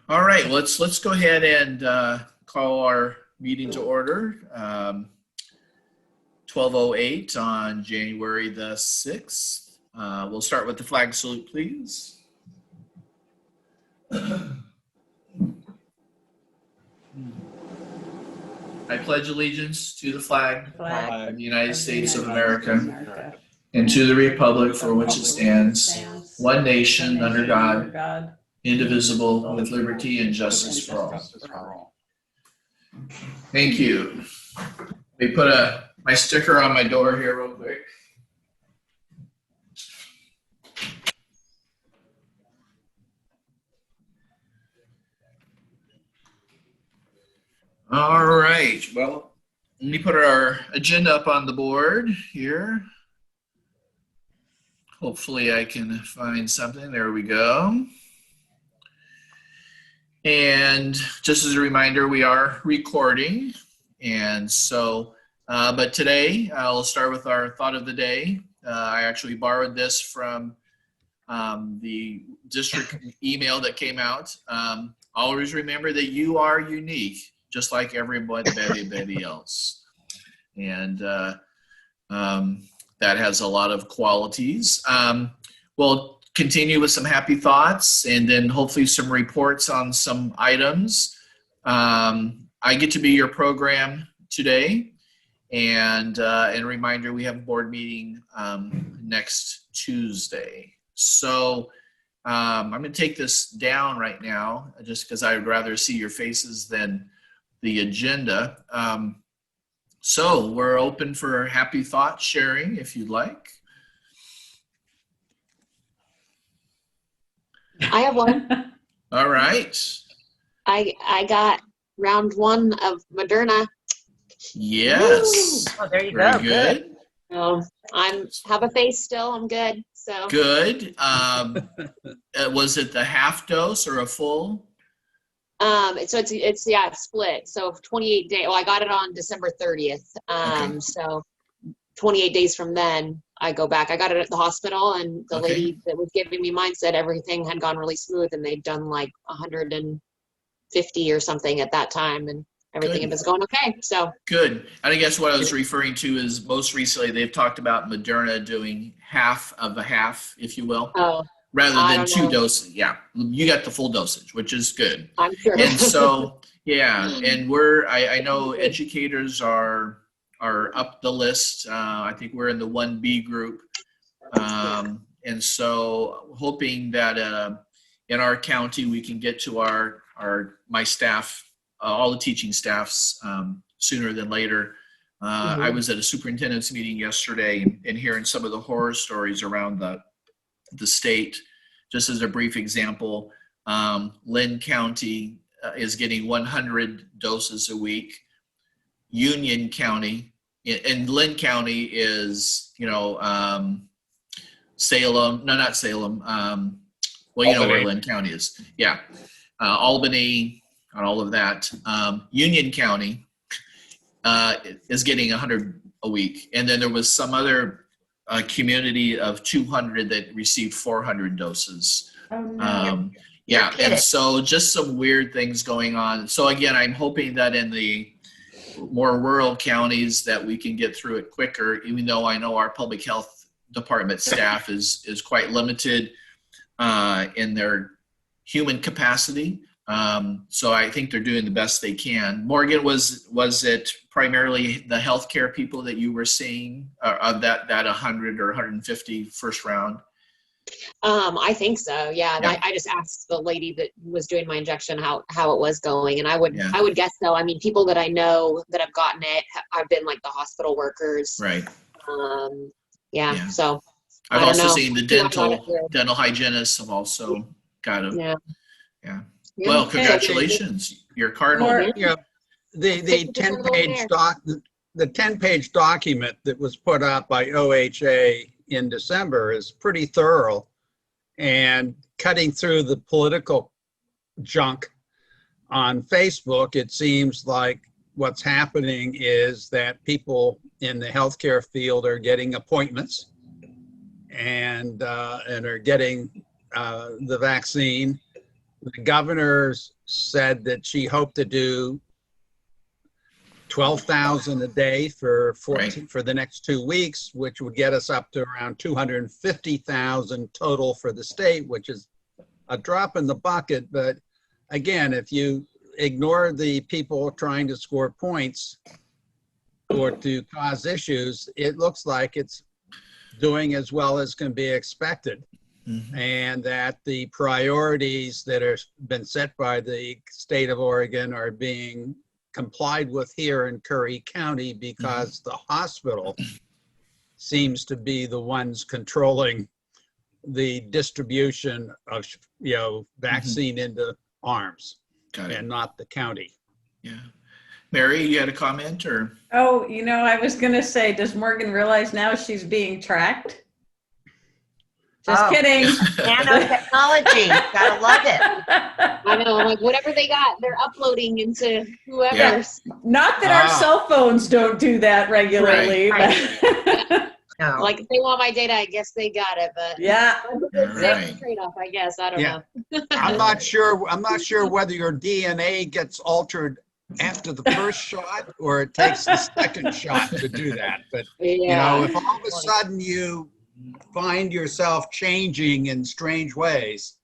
All right, let's go ahead and call our meeting to order. 12:08 on January the 6th. We'll start with the flag salute, please. I pledge allegiance to the flag of the United States of America and to the republic for which it stands, one nation under God, indivisible, with liberty and justice for all. Thank you. Let me put my sticker on my door here real quick. All right, well, let me put our agenda up on the board here. Hopefully I can find something. There we go. And just as a reminder, we are recording. And so, but today I'll start with our thought of the day. I actually borrowed this from the district email that came out. Always remember that you are unique, just like everybody else. And that has a lot of qualities. We'll continue with some happy thoughts and then hopefully some reports on some items. I get to be your program today. And a reminder, we have a board meeting next Tuesday. So I'm going to take this down right now just because I would rather see your faces than the agenda. So we're open for happy thought sharing if you'd like. I have one. All right. I got round 1 of Moderna. Yes. Oh, there you Very go. good. I have a face still. I'm good. So Good. Was it the half dose or a full? it's split. So 28 days. Well, I got it on December 30th. Okay. So 28 days from then I go back. I got it at the hospital, and the lady that was giving me mine said everything had gone really smooth, and they'd done like 150 or something at that time, and everything was going okay. So good. And I guess what I was referring to is most recently they've talked about Moderna doing half of a half, if you will. Oh. Rather than 2 doses. Yeah, you got the full dosage, which is good. I'm sure. And so, yeah, and I know educators are up the list. I think we're in the 1B group. And so hoping that in our county, we can get to my staff, all the teaching staffs sooner than later. I was at a superintendent's meeting yesterday and hearing some of the horror stories around the state. Just as a brief example, Lynn County is getting 100 doses a week. Union County, and Lynn County is, Salem, no, not Salem. Well, you know where Lynn County is. Yeah. Albany and all of that. Union County is getting 100 a week. And then there was some other a community of 200 that received 400 doses. Oh, no. Yeah, and so just some weird things going on. So again, I'm hoping that in the more rural counties that we can get through it quicker, even though I know our public health department staff is quite limited in their human capacity. So I think they're doing the best they can. Morgan, was it primarily the healthcare people that you were seeing of that 100 or 150 first round? I think so. Yeah. I just asked the lady that was doing my injection how it was going, and I would guess so. I mean, people that I know that have gotten it have been like the hospital workers. Right. Yeah. So I've also seen the dental hygienists have also got it. Yeah. Well, congratulations. You're cardinal. The 10-page document that was put out by OHA in December is pretty thorough, and cutting through the political junk on Facebook, it seems like what's happening is that people in the healthcare field are getting appointments and are getting the vaccine the governor said that she hoped to do 12,000 a day for 14 for the next 2 weeks, which would get us up to around 250,000 total for the state, which is a drop in the bucket. But again, if you ignore the people trying to score points or to cause issues, it looks like it's doing as well as can be expected. Mm-hmm. And that the priorities that are been set by the state of Oregon are being complied with here in Curry County, because the hospital seems to be the ones controlling the distribution of, vaccine into arms, and not the county. Yeah. Mary, you had a comment or? Oh, I was going to say, does Morgan realize now she's being tracked? Just kidding. Nanotechnology, gotta love it. I know, like whatever they got, they're uploading into whoever's. Yeah. Not that our cell phones don't do that regularly. Right. No. Like if they want my data, I guess they got it. But yeah, it's trade-off, I guess. I don't know. I'm not sure whether your DNA gets altered after the first shot or it takes the second shot to do that. But if all of a sudden you find yourself changing in strange ways,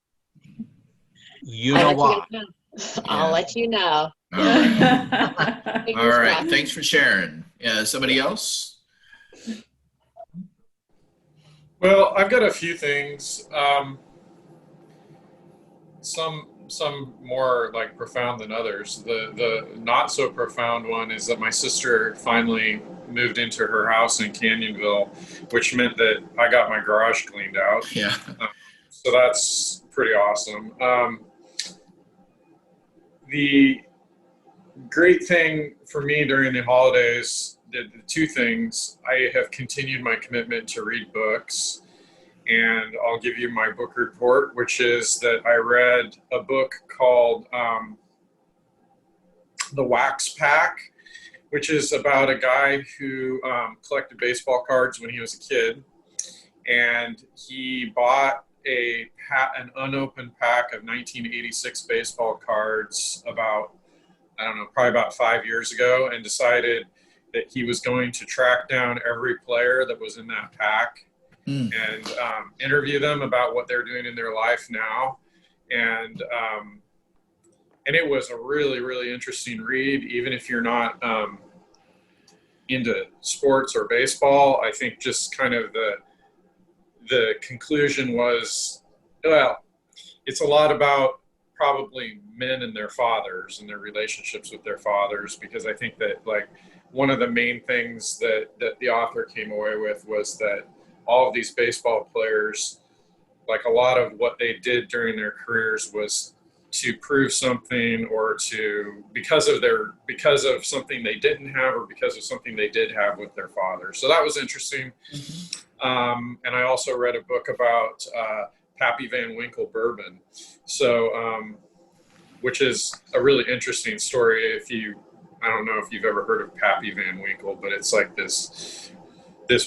I'll let you know. All right. All right. Thanks for sharing. Somebody else? Well, I've got a few things. Some more like profound than others. The not so profound one is that my sister finally moved into her house in Canyonville, which meant that I got my garage cleaned out. Yeah. So that's pretty awesome. The great thing for me during the holidays, the two things, I have continued my commitment to read books. And I'll give you my book report, which is that I read a book called The Wax Pack, which is about a guy who collected baseball cards when he was a kid. And he bought an unopened pack of 1986 baseball cards probably about 5 years ago, and decided that he was going to track down every player that was in that pack. And interview them about what they're doing in their life now. And it was a really, really interesting read, even if you're not into sports or baseball. I think just kind of the conclusion was, well, it's a lot about probably men and their fathers and their relationships with their fathers, because I think that like one of the main things that the author came away with was that all of these baseball players, like a lot of what they did during their careers was to prove something, or because of something they didn't have, or because of something they did have with their father. So that was interesting. And I also read a book about Pappy Van Winkle bourbon. So, which is a really interesting story. I don't know if you've ever heard of Pappy Van Winkle, but it's like this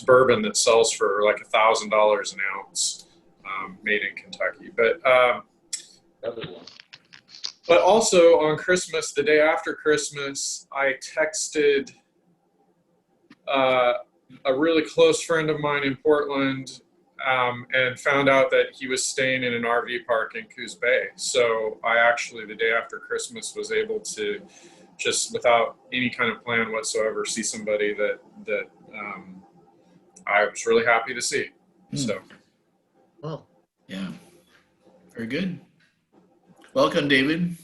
bourbon that sells for like $1,000 an ounce, made in Kentucky. But also on Christmas, the day after Christmas, I texted a really close friend of mine in Portland, and found out that he was staying in an RV park in Coos Bay. So I actually, the day after Christmas, was able to just without any kind of plan whatsoever see somebody that I was really happy to see. So, Oh, yeah, very good. Welcome, David.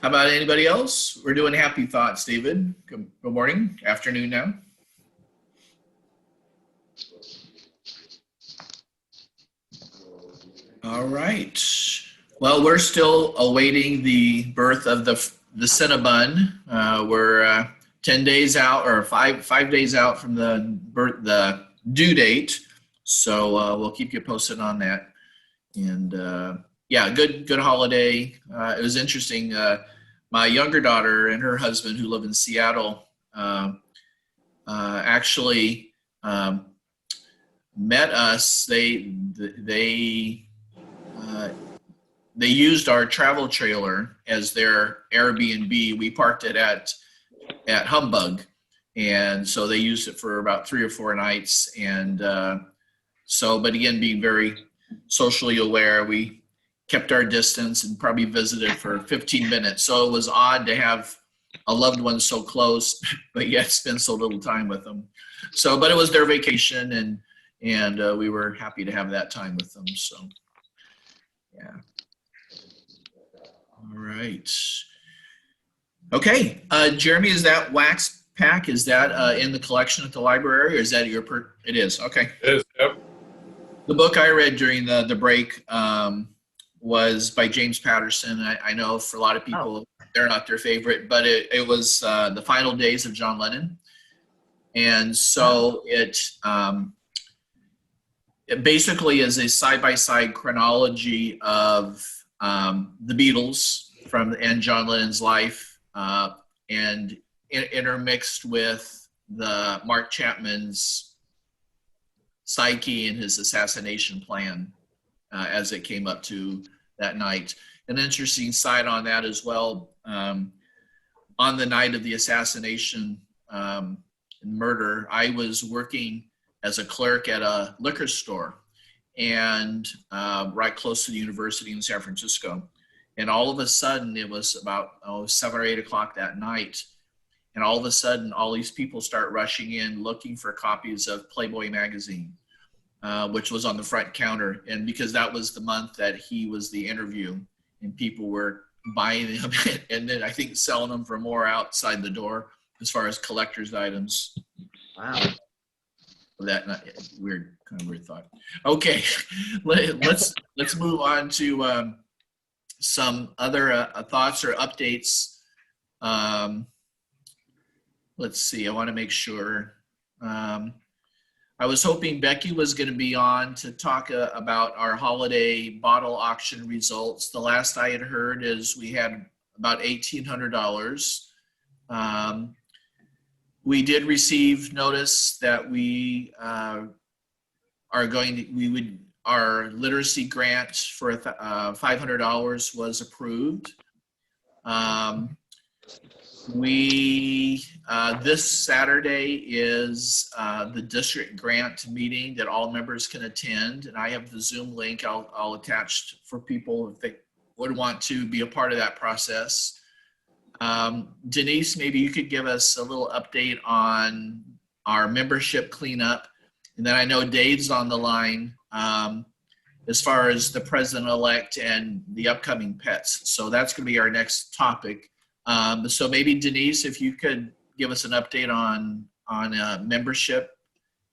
How about anybody else? We're doing happy thoughts, David. Good morning, afternoon now. All right. Well, we're still awaiting the birth of the Cinnabon. We're 10 days out, or five days out from the due date. So we'll keep you posted on that. And yeah, good holiday. It was interesting. My younger daughter and her husband, who live in Seattle, actually met us, they used our travel trailer as their Airbnb. We parked it at Humbug, and so they used it for about 3 or 4 nights. And but again, being very socially aware, we kept our distance and probably visited for 15 minutes. So it was odd to have a loved one so close, but yet spend so little time with them. So, but it was their vacation, and we were happy to have that time with them. So, yeah. All right. Okay, Jeremy, is that wax pack? Is that in the collection at the library, or is that your it is, okay. It is, yep. The book I read during the break was by James Patterson. I know for a lot of people, they're not their favorite, but it was The Final Days of John Lennon. And so it basically is a side-by-side chronology of the Beatles and John Lennon's life, and intermixed with the Mark Chapman's psyche and his assassination plan as it came up to that night. An interesting side on that as well. On the night of the assassination and murder, I was working as a clerk at a liquor store, and right close to the university in San Francisco. And all of a sudden, it was about 7 or 8 o'clock that night, and all of a sudden, all these people start rushing in looking for copies of Playboy magazine, which was on the front counter. And because that was the month that he was the interview, and people were buying them and then I think selling them for more outside the door as far as collector's items. Wow. That kind of weird thought. Okay, let's move on to some other thoughts or updates. Let's see. I want to make sure. I was hoping Becky was going to be on to talk about our holiday bottle auction results. The last I had heard is we had about $1,800. We did receive notice that we our literacy grant for $500 was approved. This Saturday is the district grant meeting that all members can attend, and I have the Zoom link I'll attach for people if they would want to be a part of that process. Denise, maybe you could give us a little update on our membership cleanup, and then I know Dave's on the line as far as the president-elect and the upcoming pets. So that's going to be our next topic. So maybe Denise, if you could give us an update on membership,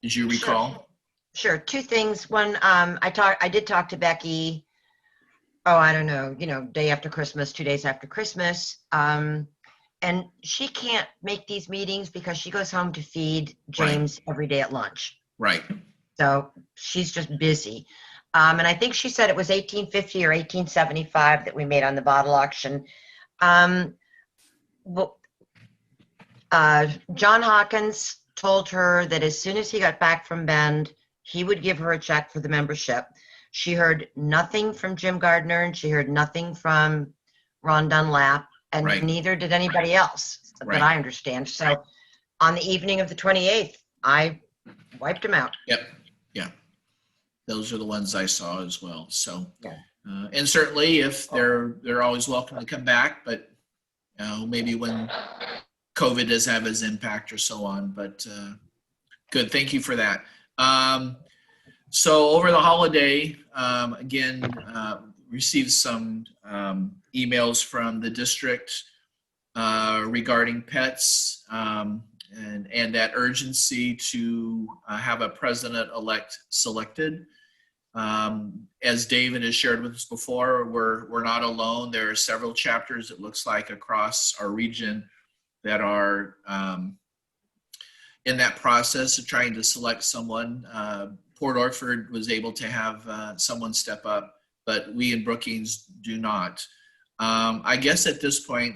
as you recall. Sure. 2 things. One, I did talk to Becky. I don't know, day after Christmas, 2 days after Christmas. And she can't make these meetings because she goes home to feed James every day at lunch. Right. So she's just busy. And I think she said it was $18.50 or $18.75 that we made on the bottle auction. John Hawkins told her that as soon as he got back from Bend, he would give her a check for the membership. She heard nothing from Jim Gardner, and she heard nothing from Ron Dunlap, and neither did anybody else that I understand. So on the evening of the 28th, I wiped them out. Yep. Yeah. Those are the ones I saw as well. So, and certainly if they're always welcome to come back, but maybe when COVID does have its impact or so on, but good. Thank you for that. So over the holiday, again, received some emails from the district regarding pets and that urgency to have a president-elect selected. As David has shared with us before, we're not alone. There are several chapters, it looks like, across our region that are in that process of trying to select someone. Port Orford was able to have someone step up, but we in Brookings do not. I guess at this point,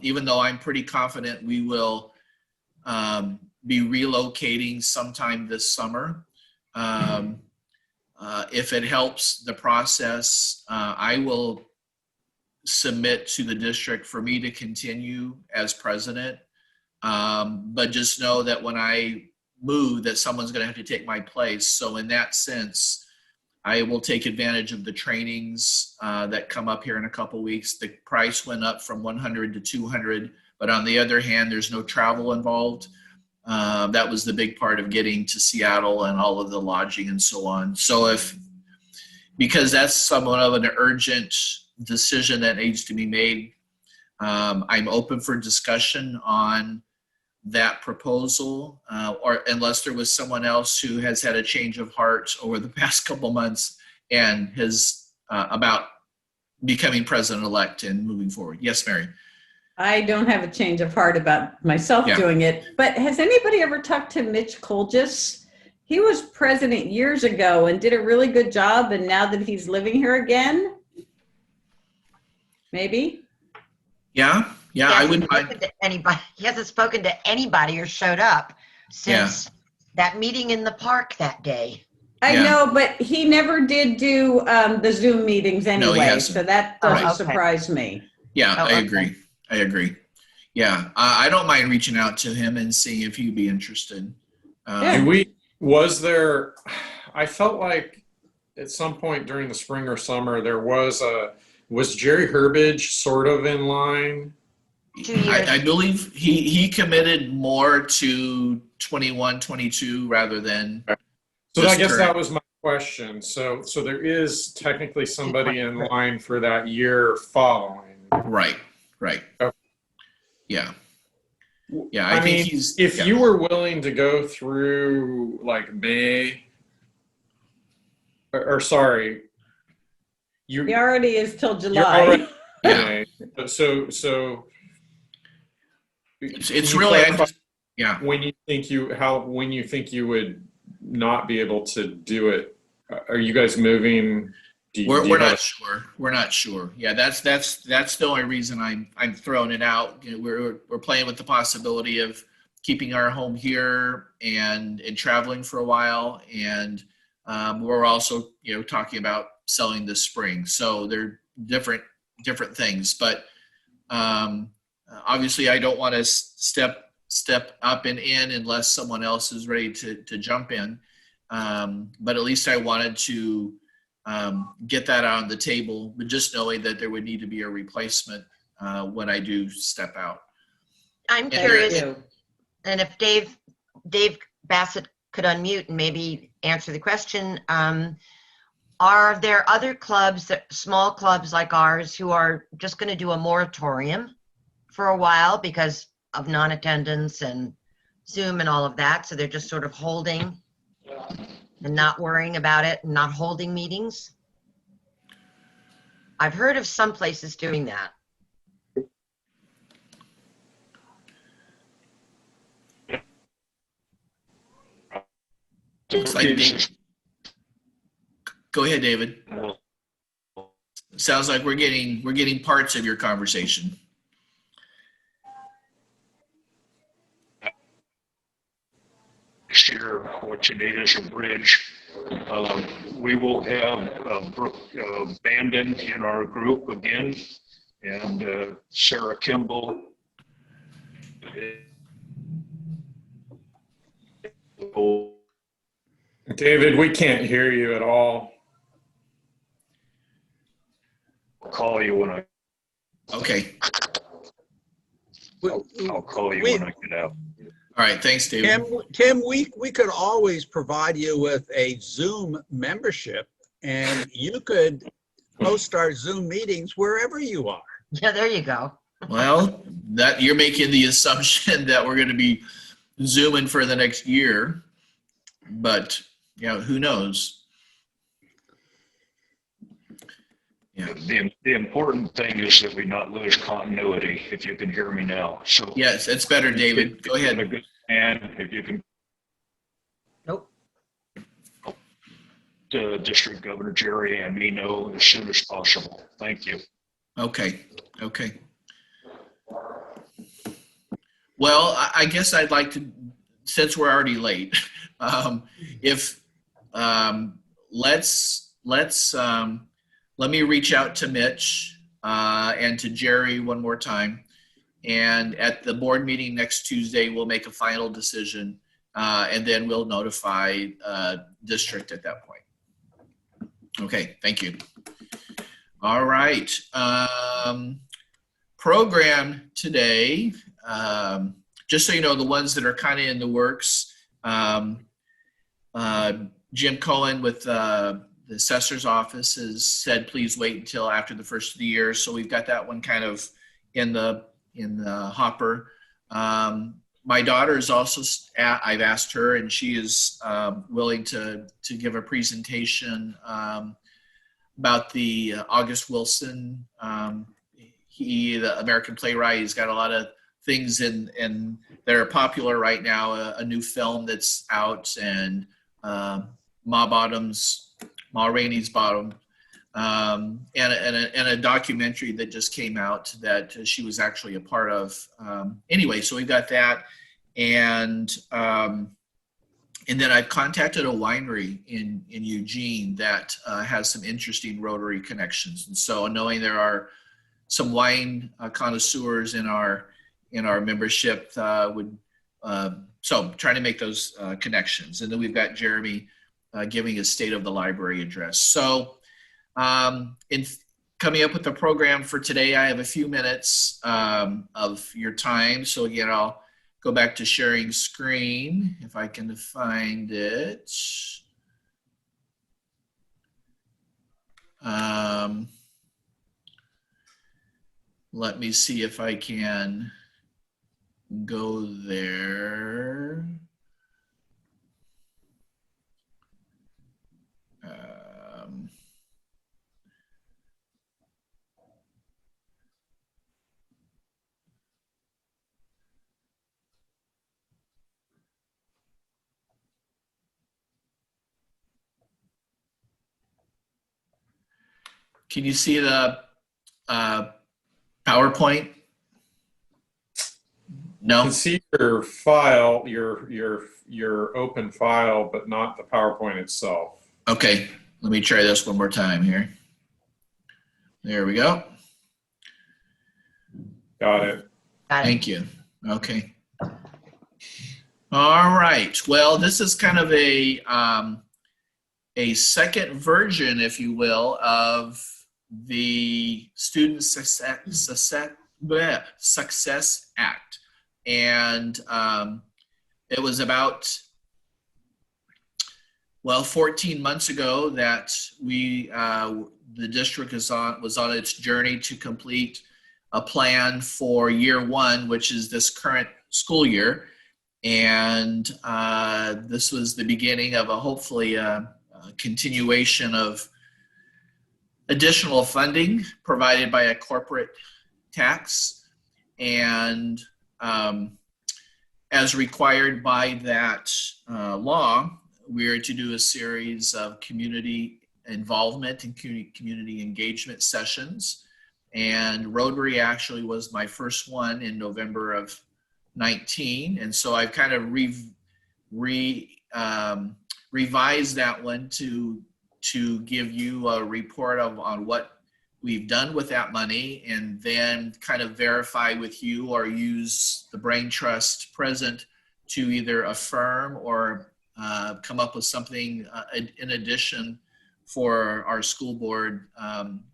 even though I'm pretty confident we will be relocating sometime this summer, If it helps the process, I will submit to the district for me to continue as president. But just know that when I move, that someone's going to have to take my place. So in that sense, I will take advantage of the trainings that come up here in a couple weeks. The price went up from 100 to 200, but on the other hand, there's no travel involved. That was the big part of getting to Seattle and all of the lodging and so on. So because that's somewhat of an urgent decision that needs to be made, I'm open for discussion on that proposal, or unless there was someone else who has had a change of heart over the past couple months and has about becoming president-elect and moving forward. Yes, Mary. I don't have a change of heart about myself doing it, but has anybody ever talked to Mitch Colgis? He was president years ago and did a really good job, and now that he's living here again, maybe? Yeah, I wouldn't mind. He hasn't spoken to anybody or showed up since that meeting in the park that day. I know, but he never did do the Zoom meetings anyway, so that doesn't surprise me. Yeah, I agree. Yeah, I don't mind reaching out to him and seeing if he'd be interested. Was there, I felt like at some point during the spring or summer, there was Jerry Herbage sort of in line? 2 years. I believe he committed more to 21, 22 rather than. So I guess that was my question. So there is technically somebody in line for that year following. Right. Okay. Yeah, I think he's. If you were willing to go through like May, or sorry, He already is till July. So it's really when you think you would not be able to do it. Are you guys moving? We're not sure. We're not sure. Yeah, that's the only reason I'm throwing it out. You know, we're playing with the possibility of keeping our home here and traveling for a while, and we're also talking about selling this spring. So they're different things, but obviously I don't want to step up and in unless someone else is ready to jump in. But at least I wanted to get that out on the table, but just knowing that there would need to be a replacement when I do step out. I'm curious, and if Dave Bassett could unmute and maybe answer the question, are there other clubs, small clubs like ours, who are just going to do a moratorium for a while because of non-attendance and Zoom and all of that? So they're just sort of holding and not worrying about it and not holding meetings? I've heard of some places doing that. Looks like go ahead, David. Sounds like we're getting parts of your conversation. Year, what you need is a bridge. We will have Brooke Bandon in our group again, and Sarah Kimball. David, we can't hear you at all. I'll call you when I. Okay. I'll call you when I get out. All right, thanks, David. Tim, we could always provide you with a Zoom membership, and you could host our Zoom meetings wherever you are. Yeah, there you go. Well, that you're making the assumption that we're going to be Zooming for the next year, but who knows? Yeah. The important thing is that we not lose continuity. If you can hear me now, so yes, it's better, David. Go ahead. And if you can. Nope. District Governor Jerry and me know as soon as possible. Thank you. Okay. Well, I guess I'd like to, since we're already late, if let me reach out to Mitch and to Jerry one more time. And at the board meeting next Tuesday, we'll make a final decision, and then we'll notify district at that point. Okay, thank you. All right. Program today, just so you know, the ones that are kind of in the works, Jim Cohen with the assessor's office has said, please wait until after the first of the year. So we've got that one kind of in the hopper. My daughter is also, I've asked her, and she is willing to give a presentation about the August Wilson. The American playwright, he's got a lot of things in that are popular right now. A new film that's out, and Ma Rainey's Bottom, and a documentary that just came out that she was actually a part of. Anyway, so we got that, and then I've contacted a winery in Eugene that has some interesting Rotary connections, and so knowing there are some wine connoisseurs in our membership would. So trying to make those connections. And then we've got Jeremy giving a state of the library address. So in coming up with the program for today, I have a few minutes of your time. So again, I'll go back to sharing screen if I can find it. Let me see if I can go there. Can you see the PowerPoint? You No? can see your file, your open file, but not the PowerPoint itself. Okay, let me try this one more time here. There we go. Got it. Got it. Thank you. Okay. All right. Well, this is kind of a second version, if you will, of the Student Success Act. And it was about, well, 14 months ago that the district was on its journey to complete a plan for year one, which is this current school year. And this was the beginning of hopefully a continuation of additional funding provided by a corporate tax. And as required by that law, we are to do a series of community involvement and community engagement sessions. And Rotary actually was my first one in November of 19. And so I've kind of revised that one to give you a report on what we've done with that money, and then kind of verify with you or use the brain trust present to either affirm or come up with something in addition for our school board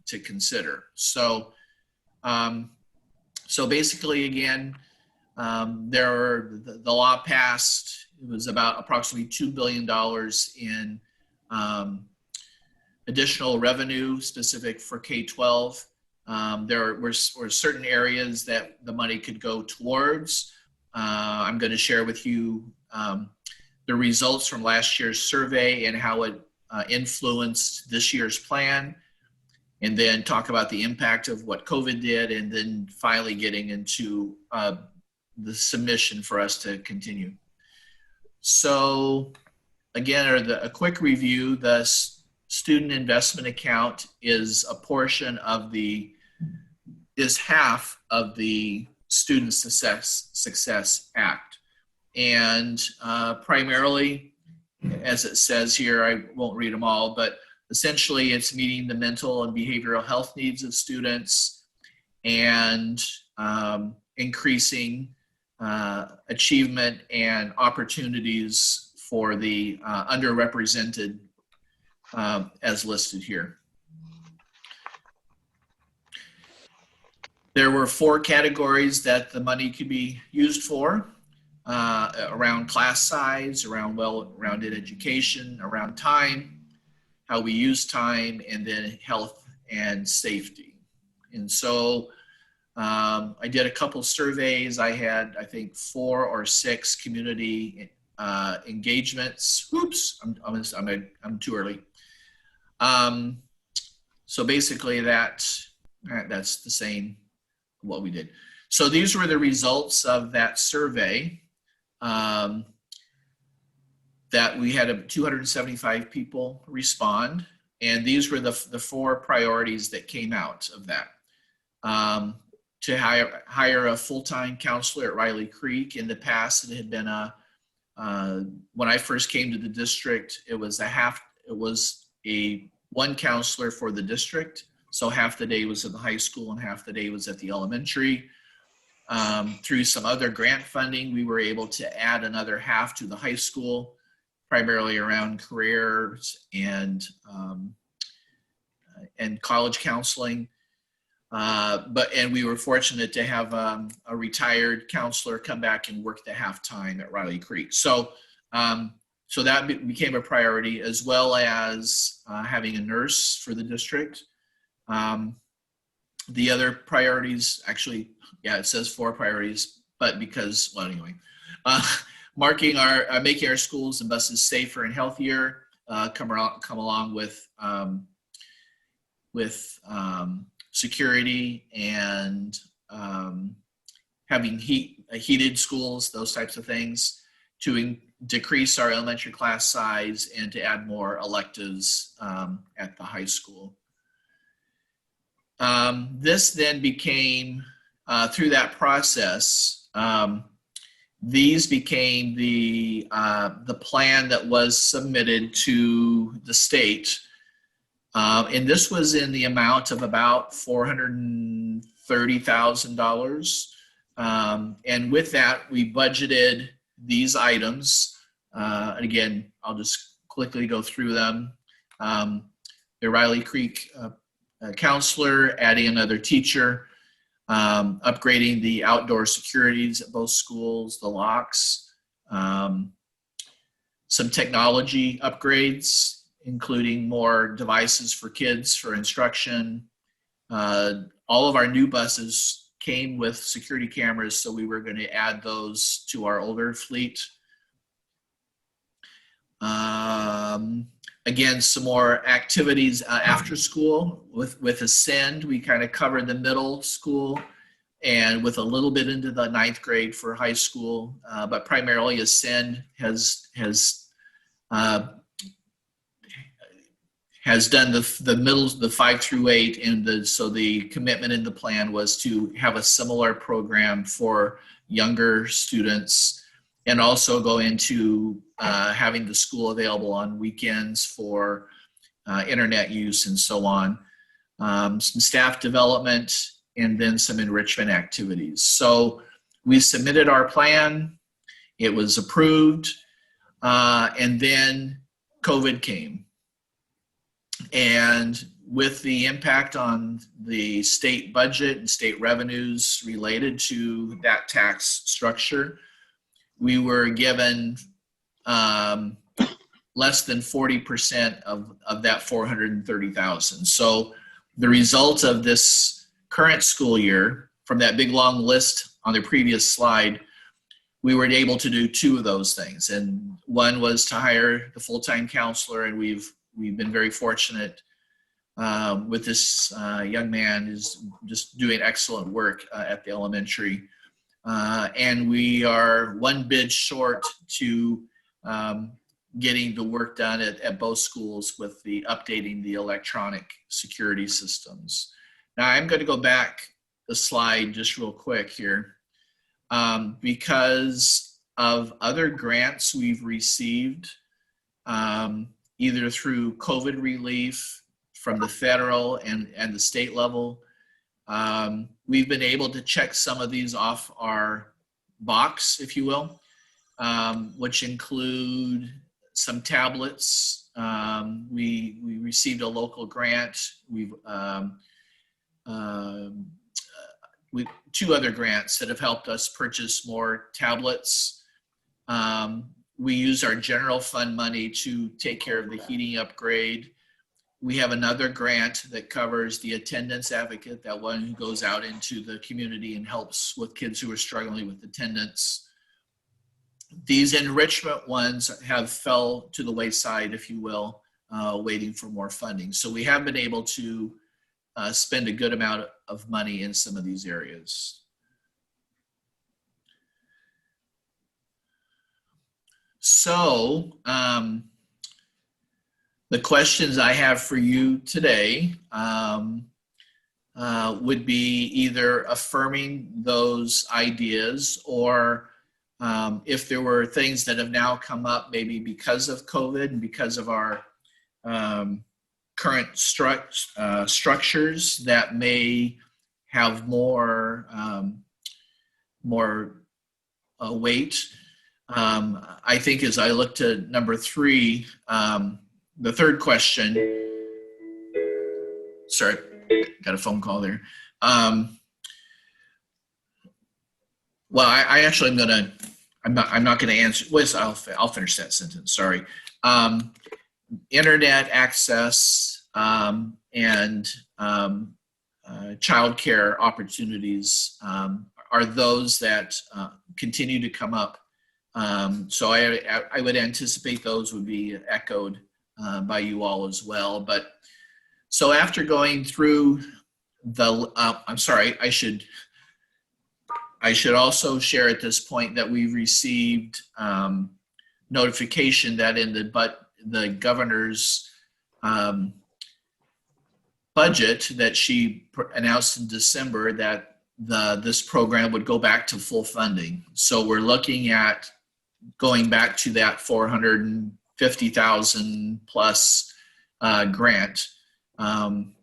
to consider. So, so basically, again, the law passed. It was about approximately $2 billion in additional revenue specific for K-12. There were certain areas that the money could go towards. I'm going to share with you the results from last year's survey and how it influenced this year's plan, and then talk about the impact of what COVID did, and then finally getting into the submission for us to continue. So again, a quick review, the student investment account is a portion of is half of the Student Success Act. And primarily as it says here, I won't read them all, but essentially it's meeting the mental and behavioral health needs of students and increasing achievement and opportunities for the underrepresented as listed here. There were 4 categories that the money could be used for, around class size, around well-rounded education, around time, how we use time, and then health and safety. And so I did a couple surveys. I had, I think, 4 or 6 community engagements. Oops, I'm too early. So basically that's the same what we did. So these were the results of that survey. That we had 275 people respond, and these were the 4 priorities that came out of that. To hire a full-time counselor at Riley Creek. In the past, it had been when I first came to the district, it was one counselor for the district. So half the day was at the high school and half the day was at the elementary. Through some other grant funding, we were able to add another half to the high school, primarily around careers and college counseling. And we were fortunate to have a retired counselor come back and work the half-time at Riley Creek. So that became a priority, as well as having a nurse for the district. The other priorities, actually, yeah, it says 4 priorities, but because, well, anyway, making our schools and buses safer and healthier, come along with security and having heated schools, those types of things, to decrease our elementary class size and to add more electives at the high school. This then became, through that process, these became the plan that was submitted to the state. And this was in the amount of about $430,000. And with that, we budgeted these items. And again, I'll just quickly go through them. The Riley Creek counselor, adding another teacher, upgrading the outdoor securities at both schools, the locks, some technology upgrades, including more devices for kids for instruction. All of our new buses came with security cameras, so we were going to add those to our older fleet. Again, some more activities after school with Ascend. We kind of covered the middle school and with a little bit into the 9th grade for high school, but primarily Ascend has done the middles, the 5 through 8, and so the commitment in the plan was to have a similar program for younger students, and also go into having the school available on weekends for internet use and so on. Some staff development, and then some enrichment activities. So we submitted our plan, it was approved, and then COVID came. And with the impact on the state budget and state revenues related to that tax structure, we were given less than 40% of that 430,000. So the result of this current school year, from that big long list on the previous slide, we were able to do 2 of those things. And one was to hire the full-time counselor, and we've been very fortunate with this young man who's just doing excellent work at the elementary. And we are 1 bid short to getting the work done at both schools with the updating the electronic security systems. Now I'm going to go back the slide just real quick here. Because of other grants we've received either through COVID relief from the federal and the state level. We've been able to check some of these off our box, if you will, which include some tablets. We received a local grant. We've two other grants that have helped us purchase more tablets. We use our general fund money to take care of the heating upgrade. We have another grant that covers the attendance advocate, that one who goes out into the community and helps with kids who are struggling with attendance. These enrichment ones have fell to the wayside, if you will, waiting for more funding. So we have been able to spend a good amount of money in some of these areas. So the questions I have for you today would be either affirming those ideas, or if there were things that have now come up maybe because of COVID and because of our current structures that may have more weight. I think as I look to number 3, the third question, sorry, got a phone call there. Well, I actually I'm not gonna answer, I'll finish that sentence, sorry. Internet access and childcare opportunities are those that continue to come up. So I would anticipate those would be echoed by you all as well. But so after going through the, I'm sorry, I should also share at this point that we've received notification that in the governor's budget that she announced in December that this program would go back to full funding. So we're looking at going back to that $450,000 plus grant. And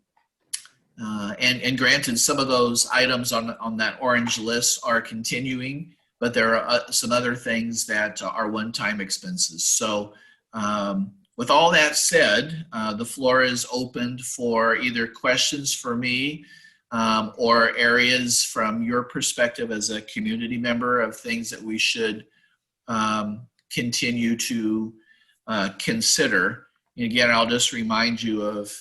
granted, some of those items on that orange list are continuing, but there are some other things that are one-time expenses. So with all that said, the floor is opened for either questions for me or areas from your perspective as a community member of things that we should continue to consider. And again, I'll just remind you of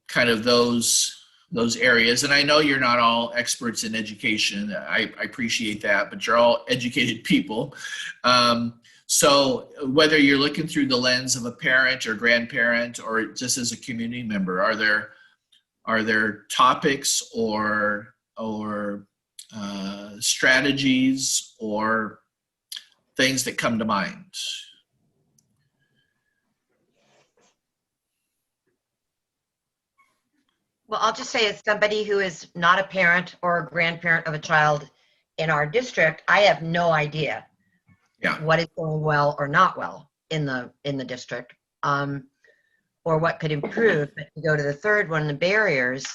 kind of those areas. And I know you're not all experts in education. I appreciate that, but you're all educated people. So whether you're looking through the lens of a parent or grandparent or just as a community member, are there topics or strategies or things that come to mind? Well, I'll just say, as somebody who is not a parent or a grandparent of a child in our district, I have no idea what is going well or not well in the district, or what could improve. But to go to the third one, the barriers,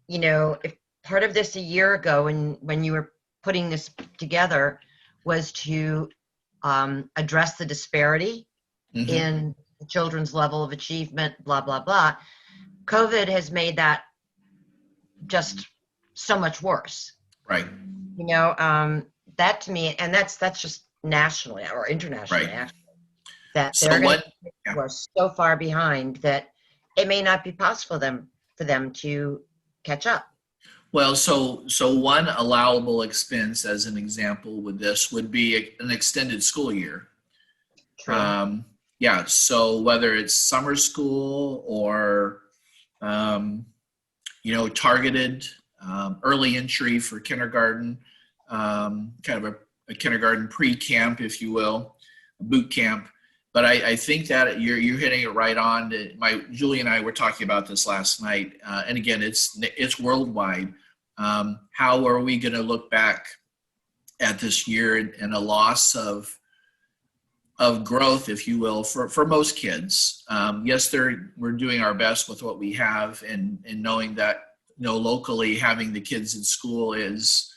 if part of this a year ago when you were putting this together was to address the disparity in children's level of achievement, blah, blah, blah. COVID has made that just so much worse. Right. That to me, and that's just nationally or internationally, right. actually, that So we're so far behind that it may not be possible for them to catch up. Well, so one allowable expense, as an example with this, would be an extended school year. True. Yeah, so whether it's summer school or targeted early entry for kindergarten, kind of a kindergarten pre-camp, if you will, a boot camp. But I think that you're hitting it right on. Julie and I were talking about this last night, and again, it's worldwide. How are we going to look back at this year and a loss of of growth, if you will, for most kids. Yes, we're doing our best with what we have, and knowing that, locally having the kids in school is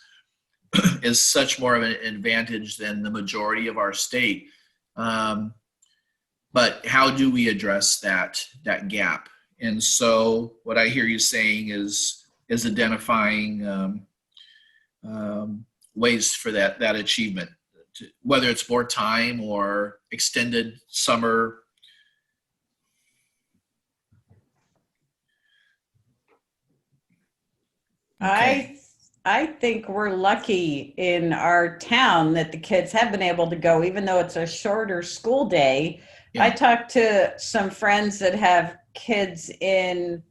such more of an advantage than the majority of our state. But how do we address that gap? And so what I hear you saying is identifying ways for that achievement, whether it's more time or extended summer. Okay. I think we're lucky in our town that the kids have been able to go, even though it's a shorter school day. Yeah. I talked to some friends that have kids in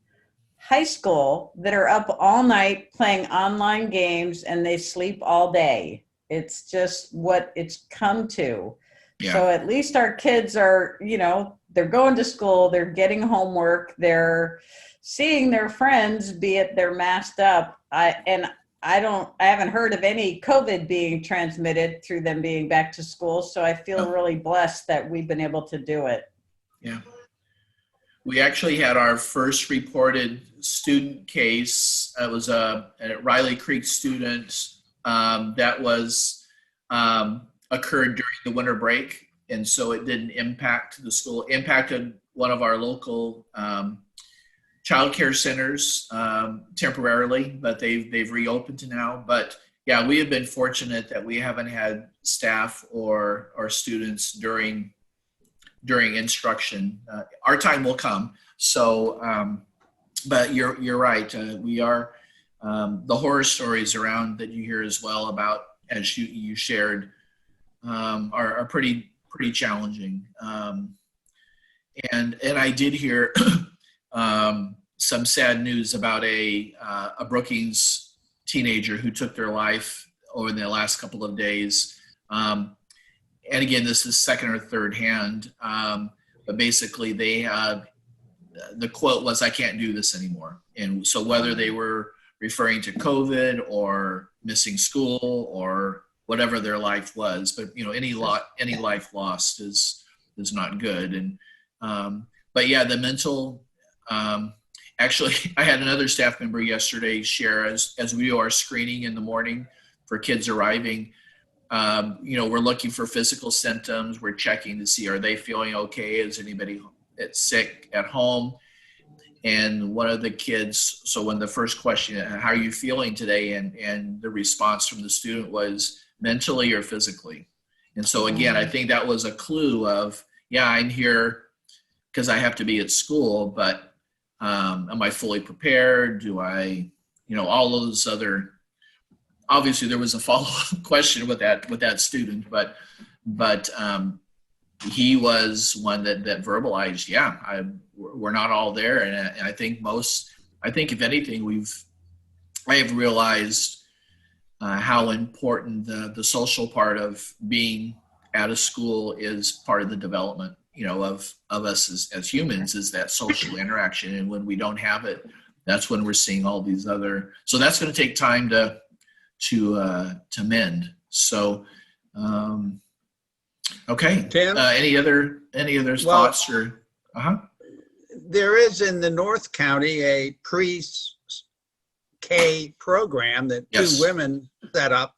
high school that are up all night playing online games, and they sleep all day. It's just what it's come to. Yeah. So at least our kids are, they're going to school, they're getting homework, they're seeing their friends, be it they're masked up. I haven't heard of any COVID being transmitted through them being back to school. So I feel really blessed that we've been able to do it. Yeah. We actually had our first reported student case. It was a Riley Creek student that was occurred during the winter break. And so it didn't impact the school. It impacted one of our local child care centers temporarily, but they've reopened now. But yeah, we have been fortunate that we haven't had staff or students during instruction. Our time will come. So, but you're right. We are the horror stories around that you hear as well about, as you shared, are pretty challenging. And I did hear some sad news about a Brookings teenager who took their life over the last couple of days. And again, this is second or third hand, but basically the quote was, "I can't do this anymore." And so whether they were referring to COVID or missing school or whatever their life was, but any life lost is not good. And but yeah, the mental. Actually, I had another staff member yesterday share, as we do our screening in the morning for kids arriving. We're looking for physical symptoms. We're checking to see, are they feeling okay? Is anybody that's sick at home? And one of the kids, so when the first question, how are you feeling today? And the response from the student was mentally or physically. And so again, I think that was a clue of, yeah, I'm here because I have to be at school, but am I fully prepared? Do I, all those other, obviously there was a follow-up question with that student, but he was one that verbalized, yeah, we're not all there. And I think if anything, I have realized how important the social part of being at a school is part of the development, of us as humans, is that social interaction. And when we don't have it, that's when we're seeing all these other, so that's going to take time to mend. So, okay. Tim? Any other thoughts or? There is in the North County a pre-K program that Yes. two women set up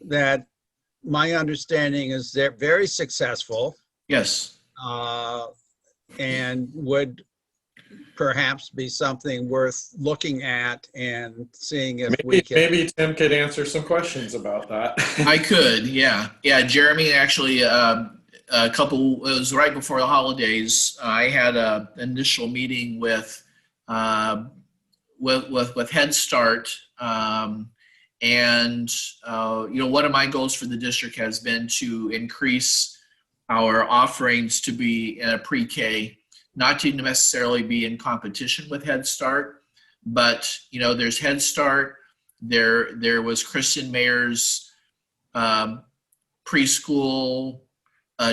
that my understanding is they're very successful. Yes. And would perhaps be something worth looking at and seeing if we can. Maybe Tim could answer some questions about that. I could, yeah. Jeremy, actually, it was right before the holidays. I had an initial meeting with Head Start, and one of my goals for the district has been to increase our offerings to be in a pre-K, not to necessarily be in competition with Head Start, but there's Head Start. There was Kristen Mayer's preschool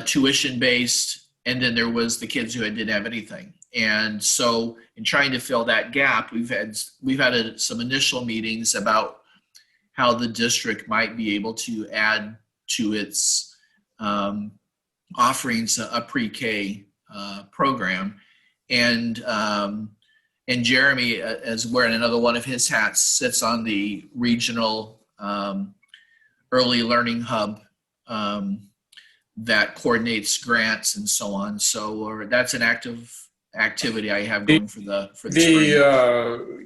tuition based, and then there was the kids who didn't have anything. And so in trying to fill that gap, we've had some initial meetings about how the district might be able to add to its offerings a pre-K program. And Jeremy, as wearing another one of his hats, sits on the regional early learning hub that coordinates grants and so on. So that's an active activity I have going for the spring.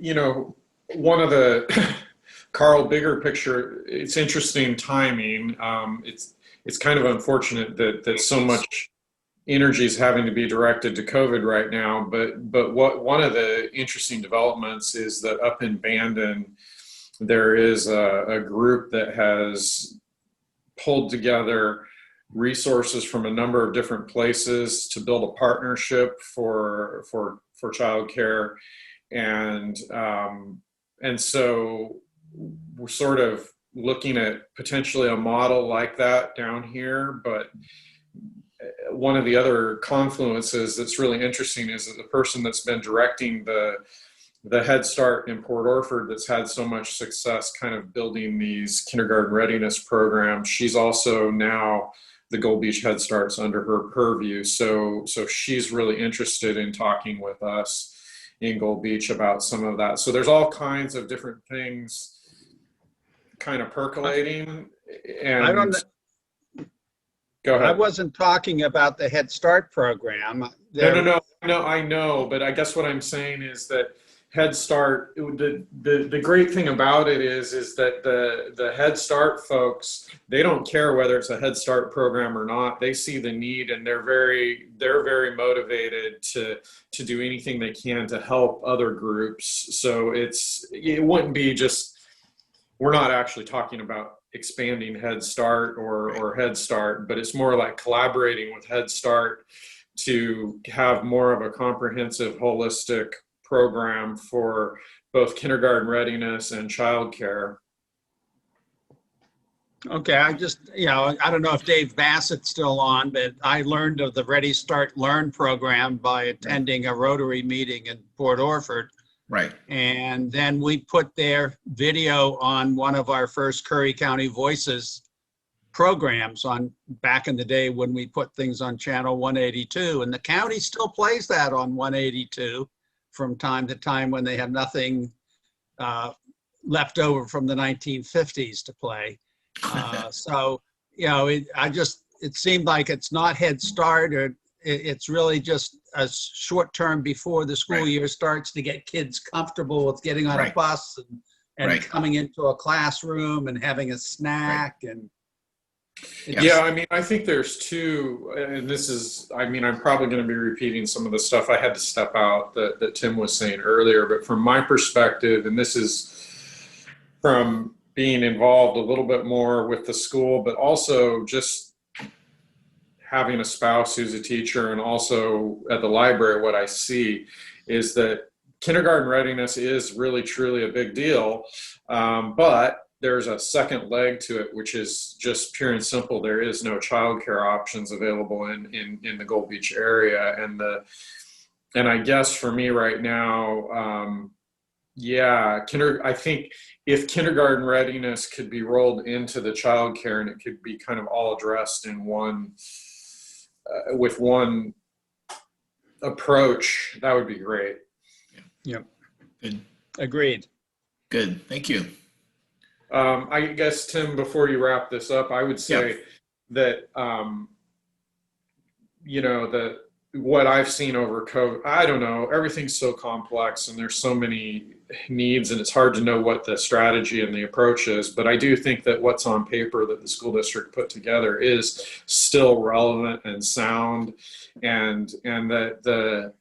You know, one of the Carl, bigger picture, it's interesting timing. It's kind of unfortunate that so much energy is having to be directed to COVID right now. But one of the interesting developments is that up in Bandon, there is a group that has pulled together resources from a number of different places to build a partnership for childcare, and so we're sort of looking at potentially a model like that down here. But one of the other confluences that's really interesting is that the person that's been directing the Head Start in Port Orford, that's had so much success kind of building these kindergarten readiness programs, she's also now the Gold Beach Head Start's under her purview. So she's really interested in talking with us in Gold Beach about some of that. So there's all kinds of different things kind of percolating. And I don't go ahead. I wasn't talking about the Head Start program. No, I know, but I guess what I'm saying is that Head Start, the great thing about it is that the Head Start folks, they don't care whether it's a Head Start program or not. They see the need, and they're very motivated to do anything they can to help other groups. So it wouldn't be just, we're not actually talking about expanding Head Start or Head Start, but it's more like collaborating with Head Start to have more of a comprehensive, holistic program for both kindergarten readiness and childcare. Okay, I don't know if Dave Bassett's still on, but I learned of the Ready Start Learn program by attending a Rotary meeting in Port Orford. Right. And then we put their video on one of our first Curry County Voices programs on back in the day when we put things on channel 182, and the county still plays that on 182 from time to time when they have nothing left over from the 1950s to play. So, it seemed like it's not Head Start, or it's really just a short term before the school year starts to get kids comfortable with getting on a bus and coming into a classroom and having a snack. And yeah, I mean, I think there's two, and this is, I mean, I'm probably going to be repeating some of the stuff I had to step out that Tim was saying earlier, but from my perspective, and this is from being involved a little bit more with the school, but also just having a spouse who's a teacher, and also at the library, what I see is that kindergarten readiness is really, truly a big deal. But there's a second leg to it, which is just pure and simple. There is no childcare options available in the Gold Beach area. And I guess for me right now, I think if kindergarten readiness could be rolled into the childcare and it could be kind of all addressed in one, with one approach, that would be great. Yep. Good. Agreed. Good. Thank you. I guess, Tim, before you wrap this up, I would say that, that what I've seen over COVID, I don't know, everything's so complex and there's so many needs, and it's hard to know what the strategy and the approach is. But I do think that what's on paper that the school district put together is still relevant and sound, and that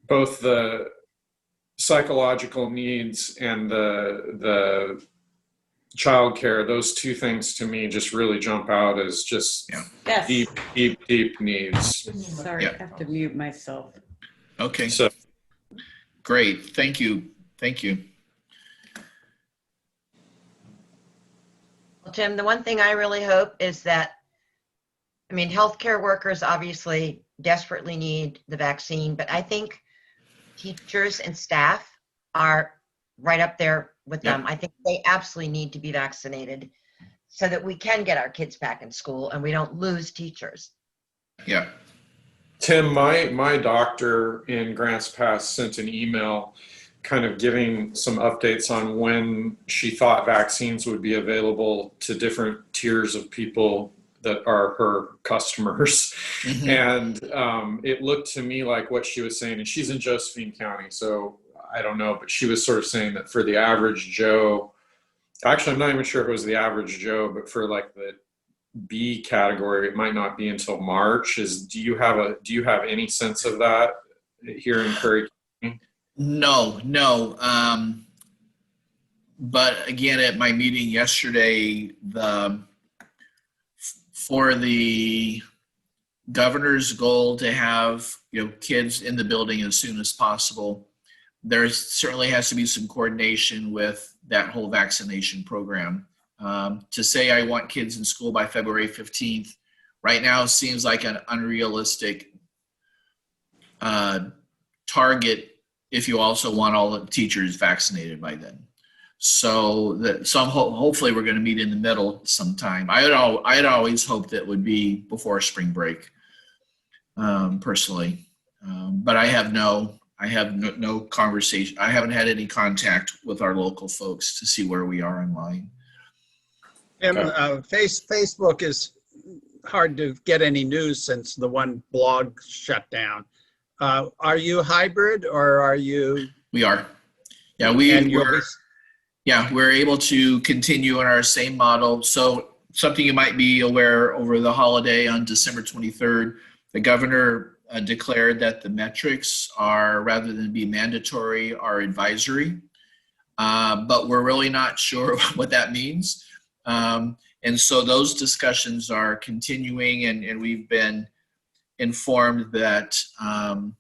both the psychological needs and the childcare, those two things to me just really jump out as just deep needs. Sorry, I have to mute myself. Okay. So great. Thank you. Thank you. Well, Tim, the one thing I really hope is that, I mean, healthcare workers obviously desperately need the vaccine, but I think teachers and staff are right up there with them. I think they absolutely need to be vaccinated so that we can get our kids back in school and we don't lose teachers. Yeah. Tim, my doctor in Grants Pass sent an email kind of giving some updates on when she thought vaccines would be available to different tiers of people that are her customers. Mhm. And it looked to me like what she was saying, and she's in Josephine County, so I don't know, but she was sort of saying that for the average Joe, actually, I'm not even sure if it was the average Joe, but for like the B category, it might not be until March. Do you have any sense of that here in Curry County? No. But again, at my meeting yesterday, for the governor's goal to have kids in the building as soon as possible, there certainly has to be some coordination with that whole vaccination program. To say I want kids in school by February 15th right now seems like an unrealistic target if you also want all the teachers vaccinated by then. So hopefully we're going to meet in the middle sometime. I'd always hoped that would be before spring break, personally. But I have no conversation. I haven't had any contact with our local folks to see where we are in line. Facebook is hard to get any news since the one blog shut down. Are you hybrid or are you? We are. Yeah, we're able to continue in our same model. So something you might be aware, over the holiday on December 23rd, the governor declared that the metrics are, rather than be mandatory, are advisory. But we're really not sure what that means. And so those discussions are continuing, and we've been informed that on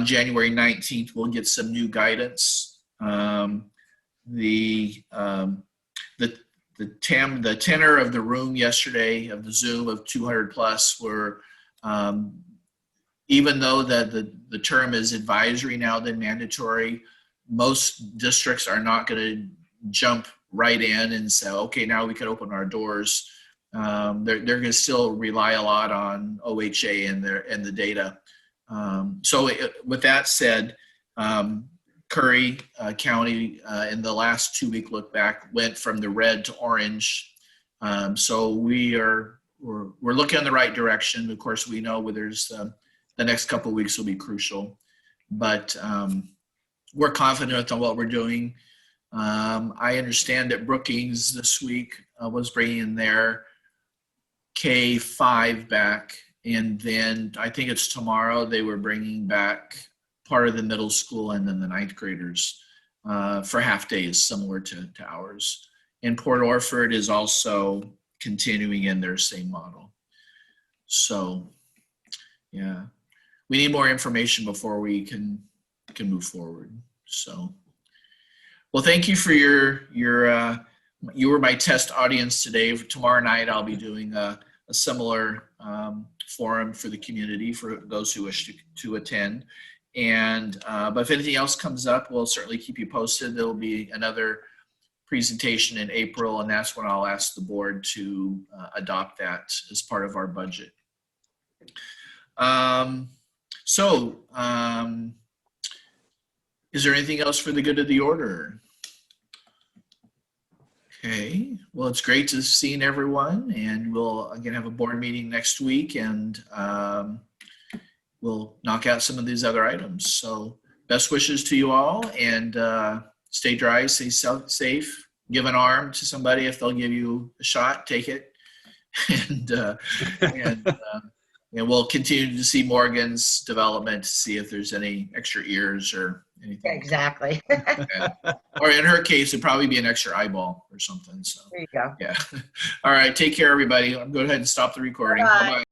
January 19th, we'll get some new guidance. The tenor of the room yesterday, of the Zoom of 200 plus, were, even though the term is advisory now than mandatory, most districts are not going to jump right in and say, okay, now we can open our doors. They're going to still rely a lot on OHA and the data. So with that said, Curry County in the last 2-week look back went from the red to orange. So we're looking in the right direction. Of course, we know there's the next couple of weeks will be crucial, but we're confident on what we're doing. I understand that Brookings this week was bringing their K-5 back, and then I think it's tomorrow they were bringing back part of the middle school and then the 9th graders for half days, similar to ours. And Port Orford is also continuing in their same model. So, yeah, we need more information before we can move forward. So, well, thank you for your you were my test audience today. Tomorrow night, I'll be doing a similar forum for the community for those who wish to attend. And but if anything else comes up, we'll certainly keep you posted. There'll be another presentation in April, and that's when I'll ask the board to adopt that as part of our budget. Is there anything else for the good of the order? Okay, well, it's great to see everyone, and we'll again have a board meeting next week, and we'll knock out some of these other items. So best wishes to you all, and stay dry, stay safe, give an arm to somebody. If they'll give you a shot, take it. And we'll continue to see Morgan's development to see if there's any extra ears or anything. Exactly. Okay. Or in her case, it'd probably be an extra eyeball or something. So There you go. yeah. All right. Take care, everybody. I'm going to go ahead and stop the recording. Bye-bye. Bye-bye.